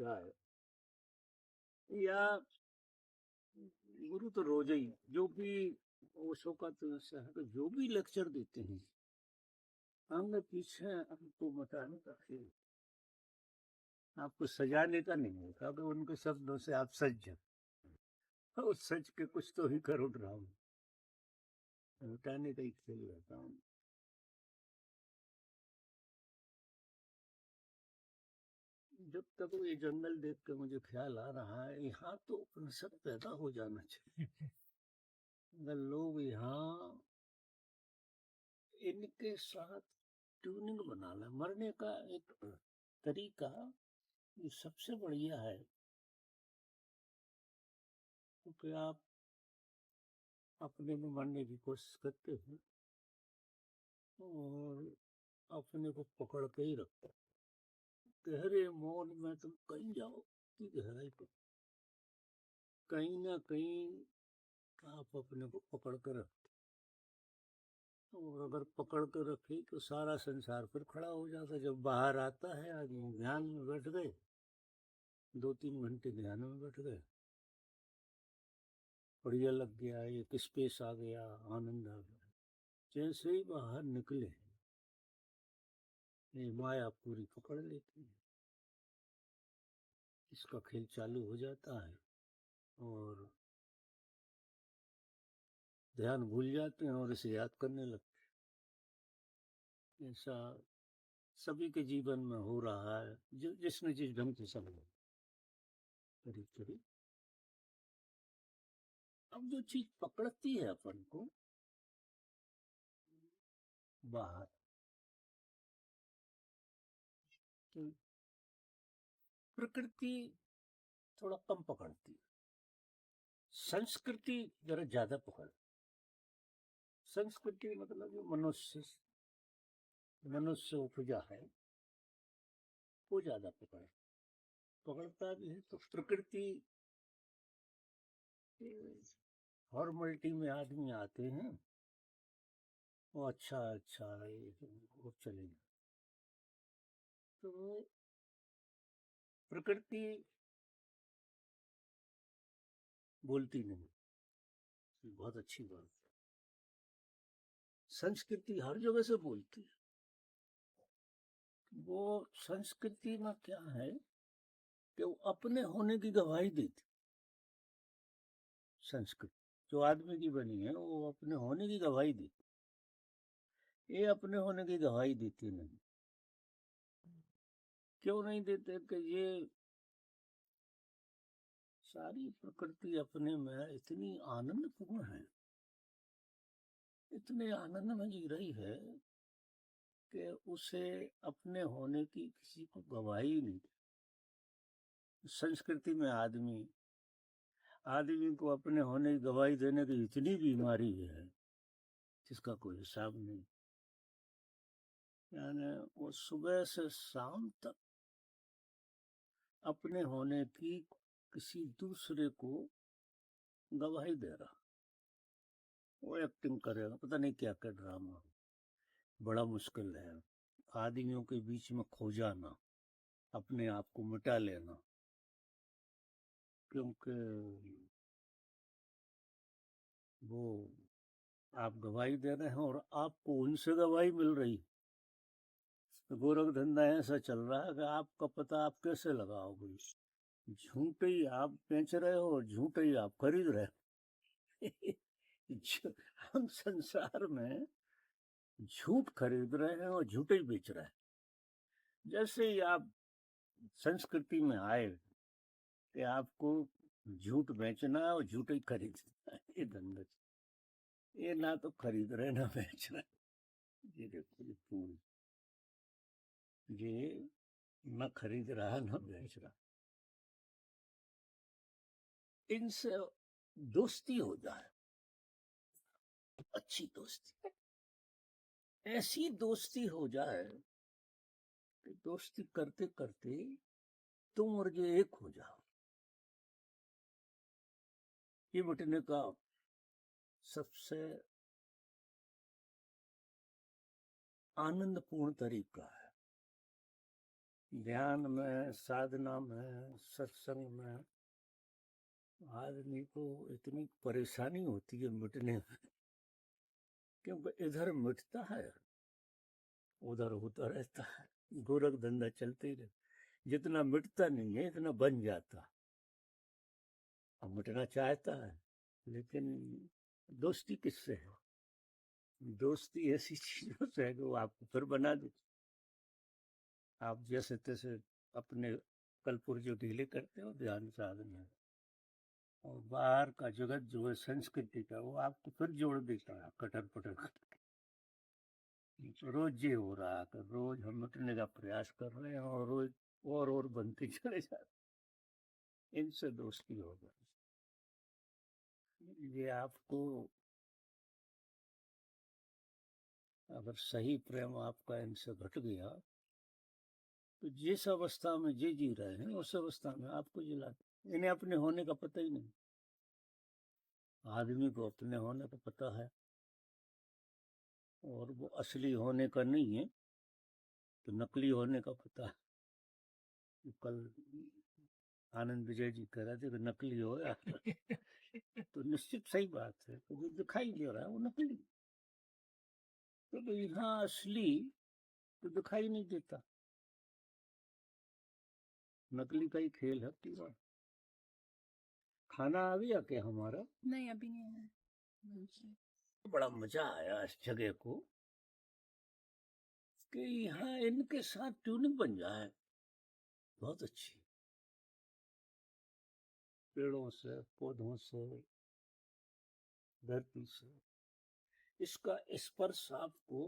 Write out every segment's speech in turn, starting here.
तरीका है, या गुरु तो रोज ही जो भी ओशो का तो ऐसा है कि जो भी लेक्चर देते हैं हमने पीछे आपको बताने का खेल, आपको सजाने का नहीं होता कि उनके शब्दों से आप सज जाओ, उस सच के कुछ तो ही करो ड्रामा, बताने का ही खेल रहता हूँ। जब तक ये जंगल देख के मुझे ख्याल आ रहा है यहाँ तो उपनिषद पैदा हो जाना चाहिए। अगर लोग यहाँ इनके साथ ट्यूनिंग बना लें, मरने का एक तरीका ये सबसे बढ़िया है, क्योंकि आप अपने में मरने की कोशिश करते हैं और अपने को पकड़ के ही रखते हैं। गहरे मौन में तुम कहीं जाओ कि गहराई पर कहीं ना कहीं आप अपने को पकड़ कर रखते, और अगर पकड़ कर रखे तो सारा संसार फिर खड़ा हो जाता। जब बाहर आता है आदमी ध्यान में बैठ गए, 2-3 घंटे ध्यान में बैठ गए, बढ़िया लग गया, एक स्पेस आ गया, आनंद आ गया, जैसे ही बाहर निकले ये माया पूरी पकड़ लेती है, इसका खेल चालू हो जाता है और ध्यान भूल जाते हैं और इसे याद करने लगते हैं। ऐसा सभी के जीवन में हो रहा है, जो जिसने जिस ढंग से समझा करीब करीब। अब जो चीज पकड़ती है अपन को बाहर, तो प्रकृति थोड़ा कम पकड़ती है, संस्कृति जरा ज्यादा पकड़। संस्कृति मतलब जो मनुष्य उपजा है वो ज्यादा पकड़ता भी है। तो प्रकृति फॉर्मलिटी में आदमी आते हैं, वो अच्छा अच्छा वो चलेगा। तो प्रकृति बोलती नहीं, बहुत अच्छी बात। संस्कृति हर जगह से बोलती है। वो संस्कृति में क्या है कि वो अपने होने की गवाही देती। संस्कृति जो आदमी की बनी है वो अपने होने की गवाही देती, ये अपने होने की गवाही देती नहीं। क्यों नहीं देते कि ये सारी प्रकृति अपने में इतनी आनंदपूर्ण है, इतने आनंद में जी रही है कि उसे अपने होने की किसी को गवाही नहीं। संस्कृति में आदमी को अपने होने की गवाही देने की इतनी बीमारी है जिसका कोई हिसाब नहीं। यानी वो सुबह से शाम तक अपने होने की किसी दूसरे को गवाही दे रहा, वो एक्टिंग करेगा, पता नहीं क्या क्या ड्रामा। बड़ा मुश्किल है आदमियों के बीच में खो जाना, अपने आप को मिटा लेना, क्योंकि वो आप गवाही दे रहे हैं और आपको उनसे गवाही मिल रही। तो गोरख धंधा ऐसा चल रहा है कि आपका पता आप कैसे लगाओगे, झूठे ही आप बेच रहे हो और झूठे ही आप खरीद रहे हो। हम संसार में झूठ खरीद रहे हैं और झूठे ही बेच रहे हैं। जैसे ही आप संस्कृति में आए कि आपको झूठ बेचना है और झूठ ही खरीदना है, ये धंधा, ये ना तो खरीद रहे ना बेच रहे। ये देखो ये फूल, ये न खरीद रहा न बेच रहा। इनसे दोस्ती हो जाए, अच्छी दोस्ती, ऐसी दोस्ती हो जाए कि दोस्ती करते करते तुम और ये एक हो जाओ। ये मिटने का सबसे आनंदपूर्ण तरीका है। ध्यान में, साधना में, सत्संग में आदमी को इतनी परेशानी होती है मिटने में, क्योंकि इधर मिटता है उधर होता रहता है, गोरख धंधा चलते ही रहता। जितना मिटता नहीं है इतना बन जाता। अब मिटना चाहता है लेकिन दोस्ती किससे है? दोस्ती ऐसी चीजों से है कि वो आपको फिर बना दे। आप जैसे तैसे अपने कल पुर्जे ढीले करते हो ध्यान साधना, और बाहर का जगत जो है संस्कृति का वो आपको फिर जोड़ देता है कटर पटर करके। तो रोज ये हो रहा है कि रोज हम मिटने का प्रयास कर रहे हैं और रोज और बनते चले जा रहे हैं। इनसे दोस्ती हो गई। ये आपको अगर सही प्रेम आपका इनसे घट गया तो जिस अवस्था में ये जी रहे हैं उस अवस्था में आपको जिलाते। इन्हें अपने होने का पता ही नहीं। आदमी को अपने होने का पता है और वो असली होने का नहीं है, तो नकली होने का पता है। कल आनंद विजय जी कह रहे थे कि नकली हो या तो निश्चित सही बात है, तो जो दिखाई दे रहा है वो नकली। तो यहाँ असली तो दिखाई नहीं देता, नकली का ही खेल है पूरा। खाना आ गया क्या हमारा? नहीं, अभी नहीं आया। बड़ा मजा आया इस जगह को कि यहाँ इनके साथ ट्यूनिंग बन जाए, बहुत अच्छी। पेड़ों से, पौधों से, धरती से, इसका स्पर्श आपको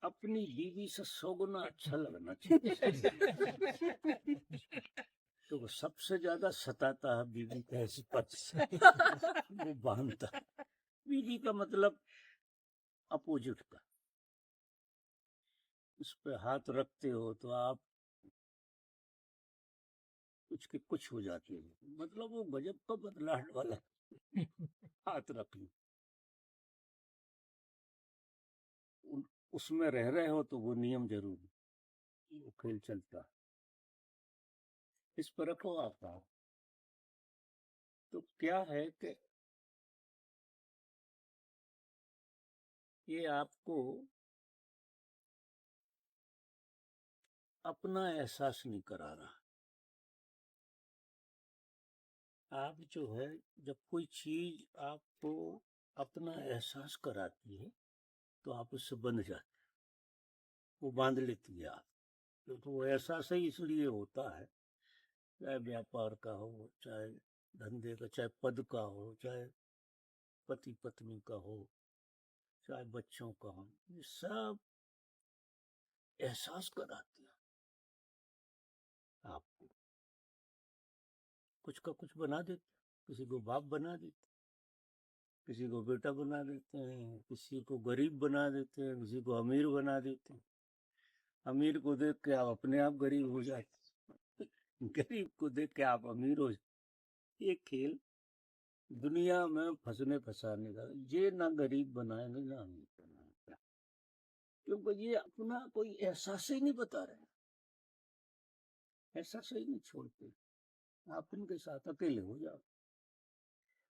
अपनी बीवी से 100 गुना अच्छा लगना चाहिए। तो सबसे ज्यादा सताता है बीवी का स्पर्श। वो बांधता। बीवी का मतलब अपोजिट का। उस पे हाथ रखते हो तो आप कुछ के कुछ हो जाते हो, मतलब वो गजब का बदलाहट वाला हाथ रख लो। उसमें रह रहे हो तो वो नियम जरूर, वो खेल चलता। इस पर रखो आपका। तो क्या है कि ये आपको अपना एहसास नहीं करा रहा। आप जो है जब कोई चीज आपको अपना एहसास कराती है तो आप उससे बंध जाते, वो बांध लेती है आप। तो वो एहसास ही इसलिए होता है, चाहे व्यापार का हो, चाहे धंधे का, चाहे पद का हो, चाहे पति पत्नी का हो, चाहे बच्चों का हो, ये सब एहसास कराते हैं आपको। कुछ का कुछ बना देते, किसी को बाप बना देते, किसी को बेटा बना देते हैं, किसी को गरीब बना देते हैं, किसी को अमीर बना देते हैं। अमीर को देख के आप अपने आप गरीब हो जाते, गरीब को देख के आप अमीर हो जाते। ये खेल दुनिया में फंसने फंसाने का, ये ना गरीब बनाएंगे ना अमीर बनाएंगे, क्योंकि ये अपना कोई एहसास ही नहीं बता रहे, एहसास ही नहीं छोड़ते। आप इनके साथ अकेले हो जाओ,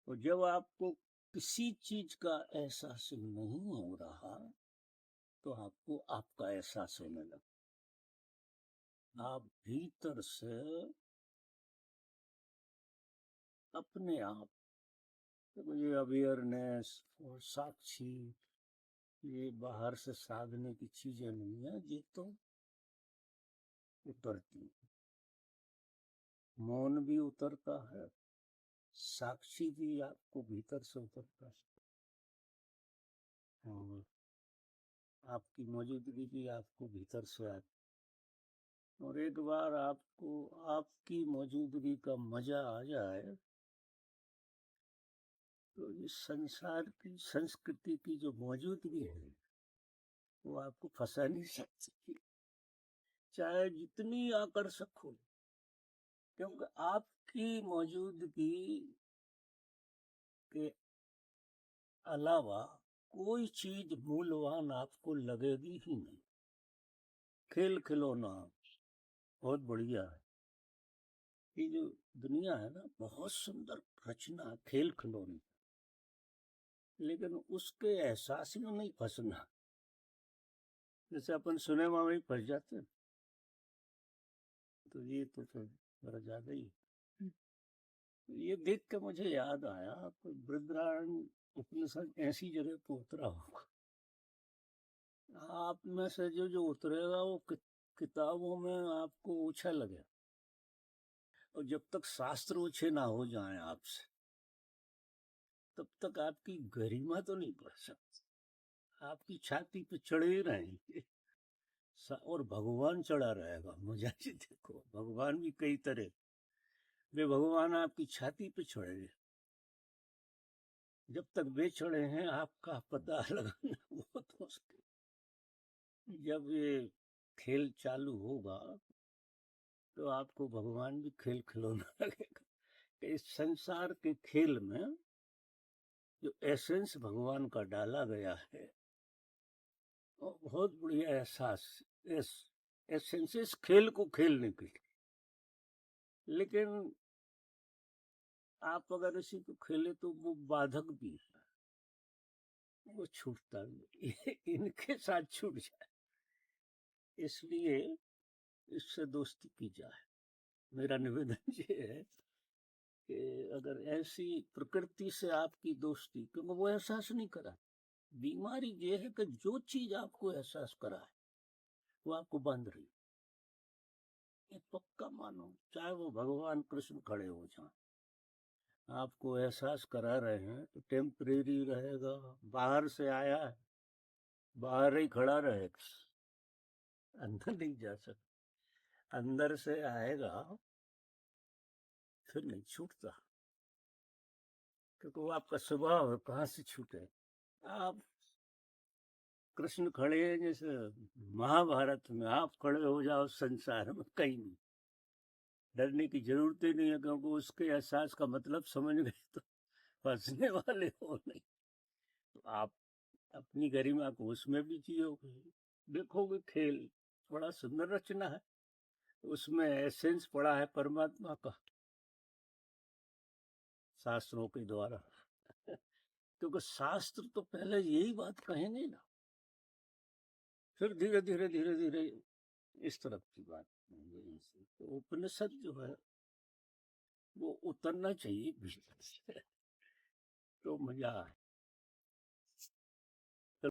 और जब आपको किसी चीज का एहसास नहीं हो रहा तो आपको आपका एहसास होने लगा। आप भीतर से अपने आप, तो ये अवेयरनेस और साक्षी, ये बाहर से साधने की चीजें नहीं है, ये तो उतरती। मौन भी उतरता है, साक्षी भी आपको भीतर से उतरता है, और आपकी मौजूदगी भी आपको भीतर से आती। और एक बार आपको आपकी मौजूदगी का मजा आ जाए तो इस संसार की संस्कृति की जो मौजूदगी है वो आपको फंसा नहीं सकती, चाहे जितनी आकर्षक हो, क्योंकि आपकी मौजूदगी के अलावा कोई चीज मूल्यवान आपको लगेगी ही नहीं। खेल खिलौना, बहुत बढ़िया है। ये जो दुनिया है ना, बहुत सुंदर रचना, खेल खिलौने, लेकिन उसके एहसास में नहीं फंसना। जैसे अपन सिनेमा में ही फंस जाते हैं, तो ये तो फिर बड़ा ज्यादा ही। ये देख के मुझे याद आया, कोई बृहदारण्य उपनिषद ऐसी जगह पे उतरा होगा, आप में से जो जो उतरेगा वो किताबों में आपको ओछा लगे, और जब तक शास्त्र ओछे ना हो जाएं आपसे, तब तक आपकी गरिमा तो नहीं बढ़ सकती। आपकी छाती पे चढ़े ही रहेंगे, और भगवान चढ़ा रहेगा। मजा जी, देखो भगवान भी कई तरह, वे भगवान आपकी छाती पे चढ़े, जब तक वे चढ़े हैं आपका पता लगाना बहुत मुश्किल। जब ये खेल चालू होगा तो आपको भगवान भी खेल खिलौना लगेगा कि इस संसार के खेल में जो एसेंस भगवान का डाला गया है, वो बहुत बढ़िया एहसास, एसेंस इस खेल को खेलने के लिए। लेकिन आप अगर इसी को खेले तो वो बाधक भी है, वो छूटता भी इनके साथ छूट जाए, इसलिए इससे दोस्ती की जाए। मेरा निवेदन ये है कि अगर ऐसी प्रकृति से आपकी दोस्ती, क्योंकि वो एहसास नहीं करा, बीमारी ये है कि जो चीज आपको एहसास करा है वो आपको बंद रही, ये पक्का मानो, चाहे वो भगवान कृष्ण खड़े हो जाए, आपको एहसास करा रहे हैं तो टेम्परेरी रहेगा। बाहर से आया है, बाहर ही खड़ा रहेगा, अंदर नहीं जा सकता। अंदर से आएगा फिर नहीं छूटता, क्योंकि वो आपका स्वभाव है, कहाँ से छूटे। आप कृष्ण खड़े हैं जैसे महाभारत में, आप खड़े हो जाओ संसार में, कहीं नहीं डरने की जरूरत ही नहीं है, क्योंकि उसके एहसास का मतलब समझ गए तो फंसने वाले हो नहीं। तो आप अपनी गरिमा को उसमें भी जियोगे, देखोगे खेल बड़ा सुंदर रचना है, उसमें एसेंस पड़ा है परमात्मा का शास्त्रों के द्वारा। क्योंकि शास्त्र तो पहले यही बात कहेंगे ना, फिर धीरे धीरे धीरे धीरे इस तरफ की बात कहेंगे। तो उपनिषद जो है वो उतरना चाहिए भीतर से, तो मजा आए।